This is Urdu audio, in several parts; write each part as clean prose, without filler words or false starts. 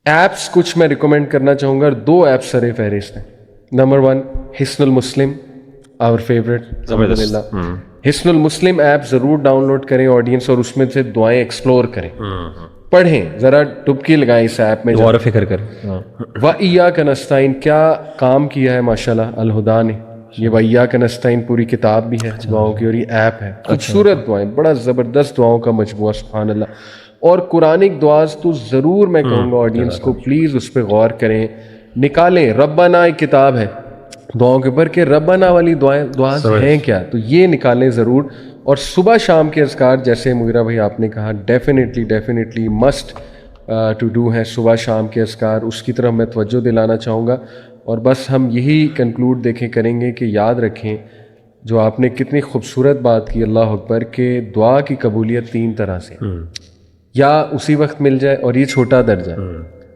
ایپس کچھ میں ریکمینڈ کرنا چاہوں گا, 2 ایپس سر فہرست ہیں. نمبر 1 حصن المسلم, آور فیوریٹ الحمدللہ. حصن المسلم ایپ ضرور ڈاؤن لوڈ کریں آڈینس, اور اس میں سے دعائیں ایکسپلور کریں, پڑھیں, ذرا ڈبکی لگائیں اس ایپ میں, غور و فکر کریں. وَإِيَّاكَ نَسْتَعِينُ کیا کام کیا ہے ماشاءاللہ الہدا نے. یہ وَإِيَّاكَ نَسْتَعِينُ پوری کتاب بھی ہے دعاؤں کی, اور یہ ایپ ہے, خوبصورت دعائیں, بڑا زبردست دعاؤں کا مجموعہ, سبحان اللہ. اور قرآنک دعاز تو ضرور میں کہوں گا آڈینس کو پلیز اس پہ غور کریں, نکالیں. ربنا ایک کتاب ہے دعاؤں کے اوپر, کہ ربنا والی دعاز ہیں کیا, تو یہ نکالیں ضرور. اور صبح شام کے اذکار جیسے مغیرہ بھائی آپ نے کہا, ڈیفینیٹلی مسٹ ٹو ڈو ہیں صبح شام کے اذکار, اس کی طرف میں توجہ دلانا چاہوں گا. اور بس ہم یہی کنکلوڈ دیکھیں کریں گے کہ یاد رکھیں جو آپ نے کتنی خوبصورت بات کی, اللہ اکبر, کہ دعا کی قبولیت 3 طرح سے, یا اسی وقت مل جائے اور یہ چھوٹا درجہ,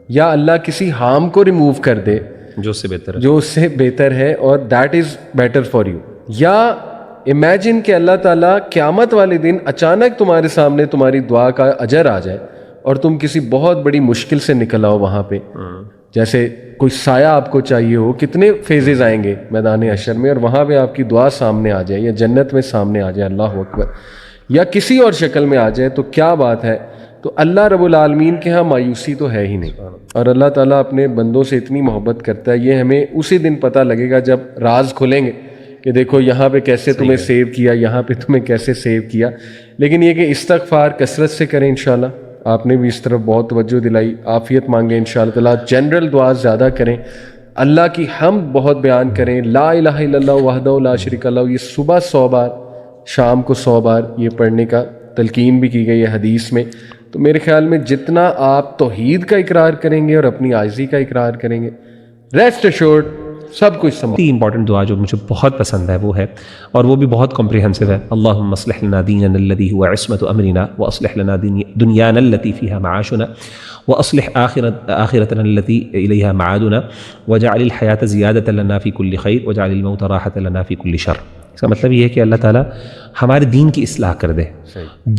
یا اللہ کسی ہارم کو ریموو کر دے جو اس سے بہتر ہے, جو اس سے بہتر ہے, اور that is better for you. یا امیجن کہ اللہ تعالیٰ قیامت والے دن اچانک تمہارے سامنے تمہاری دعا کا اجر آ جائے اور تم کسی بہت بڑی مشکل سے نکل آؤ وہاں پہ, جیسے کوئی سایہ آپ کو چاہیے ہو, کتنے فیزز آئیں گے میدان حشر میں, اور وہاں پہ آپ کی دعا سامنے آ جائے, یا جنت میں سامنے آ جائے, اللہ اکبر, یا کسی اور شکل میں آ جائے, تو کیا بات ہے. تو اللہ رب العالمین کے ہاں مایوسی تو ہے ہی نہیں, اور اللہ تعالیٰ اپنے بندوں سے اتنی محبت کرتا ہے. یہ ہمیں اسی دن پتہ لگے گا جب راز کھلیں گے کہ دیکھو یہاں پہ کیسے تمہیں سیو کیا, یہاں پہ تمہیں کیسے سیو کیا. لیکن یہ کہ استغفار کثرت سے کریں انشاءاللہ, آپ نے بھی اس طرف بہت توجہ دلائی, عافیت مانگیں انشاءاللہ تعالیٰ, جنرل دعا زیادہ کریں, اللہ کی حمد بہت بیان کریں, لا الہ الا اللہ وحدہ لا شریک لہ, یہ صبح 100 بار, شام کو 100 بار یہ پڑھنے کا تلقین بھی کی گئی ہے حدیث میں. تو میرے خیال میں جتنا آپ توحید کا اقرار کریں گے اور اپنی عاجزی کا اقرار کریں گے, ریسٹ ایشورڈ سب کچھ سمجھ. امپورٹنٹ دعا جو مجھے بہت پسند ہے وہ ہے, اور وہ بھی بہت کمپریہنسو ہے, اللہم اصلح لنا دیننا الذی هو عصمۃ امرنا واصلح لنا دنیانا التي فيها معاشنا واصلح آخرتنا التي الیہا معادنا واجعل الحیاة زیادۃ لنا فی کل خیر واجعل الموت راحۃ لنا فی کل شر. اس کا مطلب یہ ہے کہ اللہ تعالیٰ ہمارے دین کی اصلاح کر دے,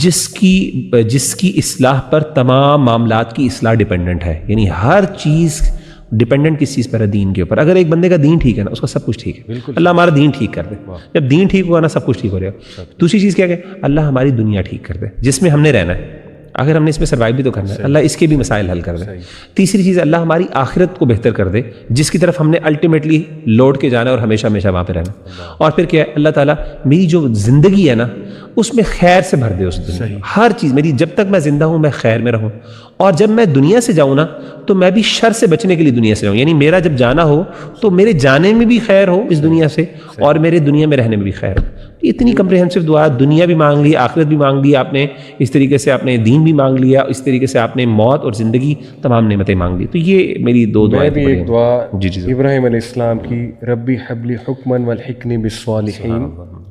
جس کی اصلاح پر تمام معاملات کی اصلاح ڈیپینڈنٹ ہے. یعنی ہر چیز ڈیپینڈنٹ کس چیز پر ہے, دین کے اوپر. اگر ایک بندے کا دین ٹھیک ہے نا, اس کا سب کچھ ٹھیک ہے. اللہ ہمارا دین ٹھیک کر دے, جب دین ٹھیک ہوا نا سب کچھ ٹھیک ہو رہا ہے. دوسری چیز کیا کہ اللہ ہماری دنیا ٹھیک کر دے جس میں ہم نے رہنا ہے, اگر ہم نے اس میں سروائیو بھی تو کرنا ہے, اللہ اس کے بھی مسائل حل کر دے. تیسری چیز اللہ ہماری آخرت کو بہتر کر دے, جس کی طرف ہم نے الٹیمیٹلی لوٹ کے جانا ہے اور ہمیشہ ہمیشہ وہاں پہ رہنا. اور پھر کیا ہے, اللہ تعالیٰ میری جو زندگی ہے نا اس میں خیر سے بھر دے, اس دنیا ہر چیز میری, جب تک میں زندہ ہوں میں خیر میں رہوں, اور جب میں دنیا سے جاؤں نا تو میں بھی شر سے بچنے کے لیے دنیا سے جاؤں. یعنی میرا جب جانا ہو تو میرے جانے میں بھی خیر ہو اس دنیا سے, اور میرے دنیا میں رہنے میں بھی خیر ہو. اتنی کمپریہنسو دعا, دنیا بھی مانگ لی, آخرت بھی مانگ لی آپ نے, اس طریقے سے آپ نے دین بھی مانگ لیا, اس طریقے سے آپ نے موت اور زندگی تمام نعمتیں مانگ لی. تو یہ میری 2 دعائیں بھی ایک دعا ابراہیم علیہ السلام کی, ربی حب لی حکما والحقنی بالصالحین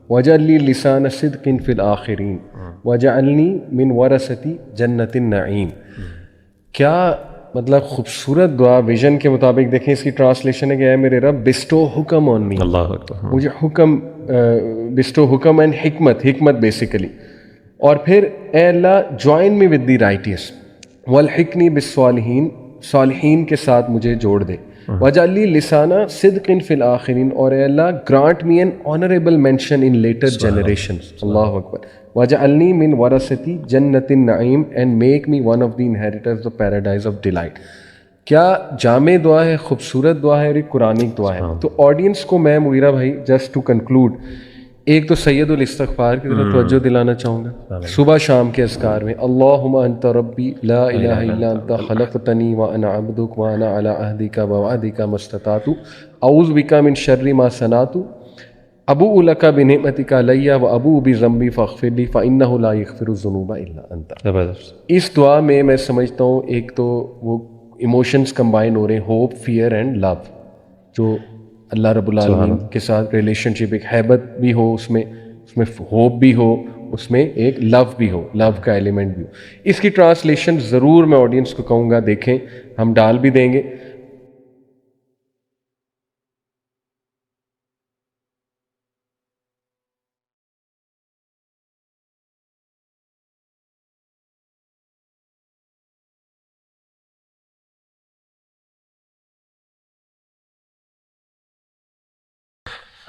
واجعل لی لسان صدق فی الآخرین واجعلنی من ورثۃ جنت النعیم. کیا مطلب خوبصورت دعا, ویژن کے مطابق. دیکھیں اس کی ٹرانسلیشن ہے کہ اے میرے رب بسٹو حکم آن می, اللہ اکبر, مجھے حکم بسٹو حکم اینڈ حکمت بیسیکلی. اور پھر اے اللہ جوائن می ود دی رائٹیس والحقنی بالصالحین, صالحین کے ساتھ مجھے جوڑ دے. واجعل لی لسانہ صدق فی الآخرین, اور اے Allah grant me an honourable mention in later generations. اللہ اکبر. واجعلنی من ورثۃ جنت النعیم and make me one of the inheritors of paradise of delight. کیا جامع دعا ہے, خوبصورت دعا ہے, اور ایک قرآنک دعا ہے. تو آڈینس کو میں مغیرہ بھائی جسٹ ٹو کنکلوڈ, ایک تو سید الاستغفار کی طرف توجہ دلانا چاہوں گا صبح شام کے اذکار میں, اللہم انت ربی لا الہ الا انت خلقتنی وانا عبدک وانا علی عہدک ووعدک ما استطعت اعوذ بک من شر ما صنعت ابوء لک بنعمتک علی وابوء بذنبی فاغفر لی فانہ لا یغفر الذنوب الا انت. اس دعا میں سمجھتا ہوں ایک تو وہ ایموشنز کمبائن ہو رہے ہیں, ہوپ, فیئر اینڈ لو, جو اللہ رب العالمین کے ساتھ ریلیشن شپ, ایک ہیبت بھی ہو اس میں ہوپ بھی ہو, اس میں ایک لو بھی ہو, لو کا ایلیمنٹ بھی ہو. اس کی ٹرانسلیشن ضرور میں آڈینس کو کہوں گا دیکھیں, ہم ڈال بھی دیں گے.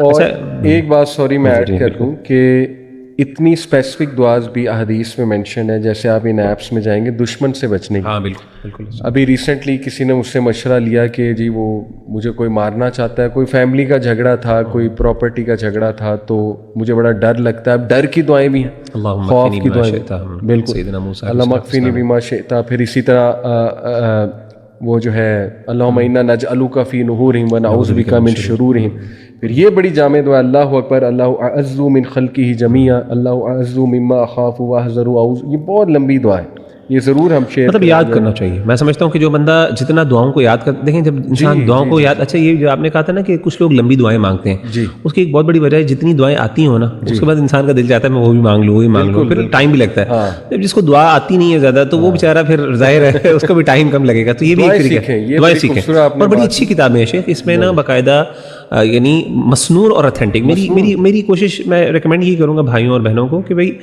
اور ایک بات سوری میں ایڈ کر دوں کہ اتنی اسپیسیفک دعاز بھی احادیث میں مینشن ہے، جیسے آپ ان ایپس میں جائیں گے دشمن سے بچنے کی. ہاں بالکل بالکل. ابھی ریسنٹلی کسی نے مجھ سے مشورہ لیا کہ جی وہ مجھے کوئی مارنا چاہتا ہے، کوئی فیملی کا جھگڑا تھا، کوئی پراپرٹی کا جھگڑا تھا، تو مجھے بڑا ڈر لگتا ہے. اب ڈر کی دعائیں بھی ہیں، خوف کی دعائیں، بالکل، اللہم اکفنی بما شئت. پھر اسی طرح وہ جو ہے اللہم انا نجعلک فی نحورہم ونعوذ بک من شرورہم. پھر یہ بڑی جامع دعا، اللہ اکبر، اللہ اعز من خلقہ جمیعا، اللہ اعز مما اخاف واحذر اعوذ. یہ بہت لمبی دعا ہے، یہ ضرور ہم شیئر مطلب یاد کرنا چاہیے. میں سمجھتا ہوں کہ جو بندہ جتنا دعاؤں کو یاد کر، دیکھیں جب انسان دعاؤں کو یاد، اچھا یہ جو آپ نے کہا تھا نا کہ کچھ لوگ لمبی دعائیں مانگتے ہیں، اس کی ایک بہت بڑی وجہ ہے جتنی دعائیں آتی ہوں نا اس کے بعد انسان کا دل چاہتا ہے میں وہ بھی مانگ لوں، وہ بھی مانگ لوں، پھر ٹائم بھی لگتا ہے. جب جس کو دعا آتی نہیں ہے زیادہ تو وہ بیچارہ پھر ظاہر ہے اس کو بھی ٹائم کم لگے گا. تو یہ بھی ایک طریقہ ہے، دعائیں سیکھیں. اور بڑی اچھی کتابیں ہیں شیخ، اس میں نا باقاعدہ یعنی مسنون اور اتھینٹک. میری کوشش، میں ریکمینڈ یہ کروں گا بھائیوں اور بہنوں کو کہ بھائی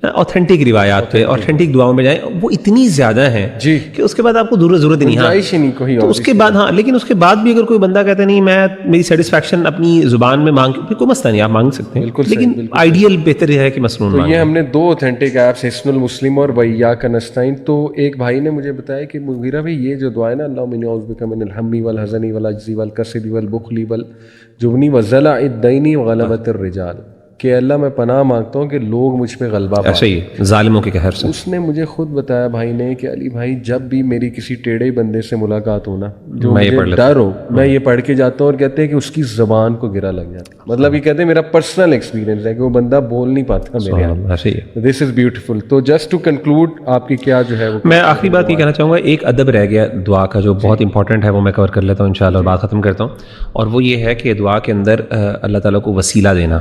اوتھینٹک روایات پہ، اوتھینٹک دعاؤں میں جائیں. وہ اتنی زیادہ ہیں کہ اس کے بعد آپ کو ضرورت نہیں ہے. تو اس کے بعد ہاں، لیکن اس کے بعد بھی اگر کوئی بندہ کہتا ہے نہیں میں میری سیٹسفیکشن اپنی زبان میں مانگ، کوئی مسئلہ نہیں، آپ مانگ سکتے ہیں، لیکن آئیڈیل بہتر یہ ہے کہ مسنون مانگیں. یہ ہم نے 2 اوتھینٹک ایپس، حصن المسلم اور وإياك نستعين. تو ایک بھائی نے مجھے بتایا کہ مغیرہ بھائی یہ جو دعا ہے نا، اللہم انی اعوذ بک من الہم والحزن والعجز والکسل والبخل والجبن وضلع الدین وغلبۃ الرجال، کہ اللہ میں پناہ مانگتا ہوں کہ لوگ مجھ پہ غلبہ پائیں، ایسا ہی ظالموں کے قہر سے. اس نے مجھے خود بتایا بھائی نے کہ علی بھائی جب بھی میری کسی ٹیڑھے بندے سے ملاقات ہو نا، جو مجھے ڈر ہو، میں یہ پڑھ کے جاتا ہوں اور کہتے ہیں کہ اس کی زبان کو گرا لگ جاتا ہے. مطلب یہ کہتے ہیں میرا پرسنل ایکسپیرینس ہے کہ وہ بندہ بول نہیں پاتا میرے یہاں. ایسا ہی ہے. دس از بیوٹیفل. تو جسٹ ٹو کنکلوڈ آپ کی کیا جو ہے وہ، میں آخری بات یہ کہنا چاہوں گا، ایک ادب رہ گیا دعا کا جو بہت امپورٹنٹ ہے، وہ میں کور کر لیتا ہوں انشاءاللہ اور بات ختم کرتا ہوں. اور وہ یہ ہے کہ دعا کے اندر اللہ تعالیٰ کو وسیلہ دینا.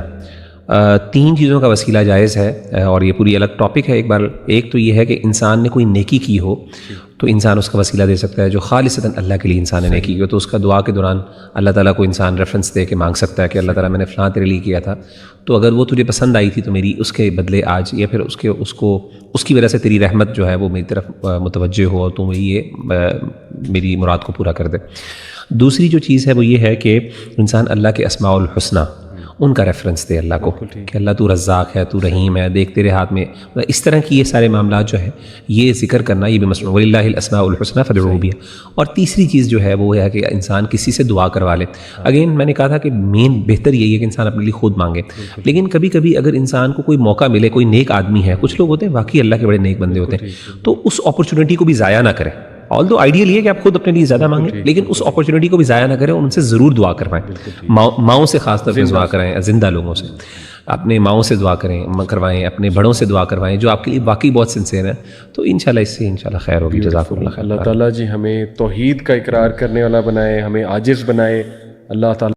3 چیزوں کا وسیلہ جائز ہے، اور یہ پوری الگ ٹاپک ہے. ایک تو یہ ہے کہ انسان نے کوئی نیکی کی ہو تو انسان اس کا وسیلہ دے سکتا ہے، جو خالصتاً اللہ کے لیے انسان نے نیکی کی ہو تو اس کا دعا کے دوران اللہ تعالیٰ کو انسان ریفرنس دے کے مانگ سکتا ہے کہ اللہ تعالیٰ میں نے فلاں تیرے لیے کیا تھا، تو اگر وہ تجھے پسند آئی تھی تو میری اس کے بدلے آج، یا پھر اس کی وجہ سے تیری رحمت جو ہے وہ میری طرف متوجہ ہو اور تو یہ میری مراد کو پورا کر دے. دوسری جو چیز ہے وہ یہ ہے کہ انسان اللہ کے اسماء الحسنی ان کا ریفرنس دے اللہ کو، کہ اللہ تو رزاق ہے، تو رحیم ہے، دیکھ تیرے ہاتھ میں، اس طرح کی یہ سارے معاملات جو ہے یہ ذکر کرنا، یہ بھی مسنون، وَلِلَّهِ الْأَسْمَاءُ الْحُسْنَىٰ فَادْعُوهُ بِهَا. اور تیسری چیز جو ہے وہ ہے کہ انسان کسی سے دعا کروا لے. اگین میں نے کہا تھا کہ مین بہتر یہی ہے کہ انسان اپنے لیے خود مانگے، لیکن کبھی کبھی اگر انسان کو کوئی موقع ملے، کوئی نیک آدمی ہے، کچھ لوگ ہوتے ہیں واقعی اللہ کے بڑے نیک بندے ہوتے ہیں، تو اس اپرچونٹی کو بھی ضائع نہ کریں. آلدو آئیڈیل یہ ہے کہ آپ خود اپنے لیے زیادہ مانگیں، لیکن اس اپرچونٹی کو بھی ضائع نہ کریں، ان سے ضرور دعا کروائیں. ماؤں سے خاص طور پہ دعا کرائیں، زندہ لوگوں سے اپنے ماؤں سے دعا کروائیں، اپنے بڑوں سے دعا کروائیں جو آپ کے لیے واقعی بہت سنسیئر ہیں. تو انشاءاللہ اس سے انشاءاللہ خیر ہوگی. جزاکم اللہ خیر. اللہ تعالیٰ جی ہمیں توحید کا اقرار کرنے والا بنائے، ہمیں عاجز بنائے. اللہ تعالیٰ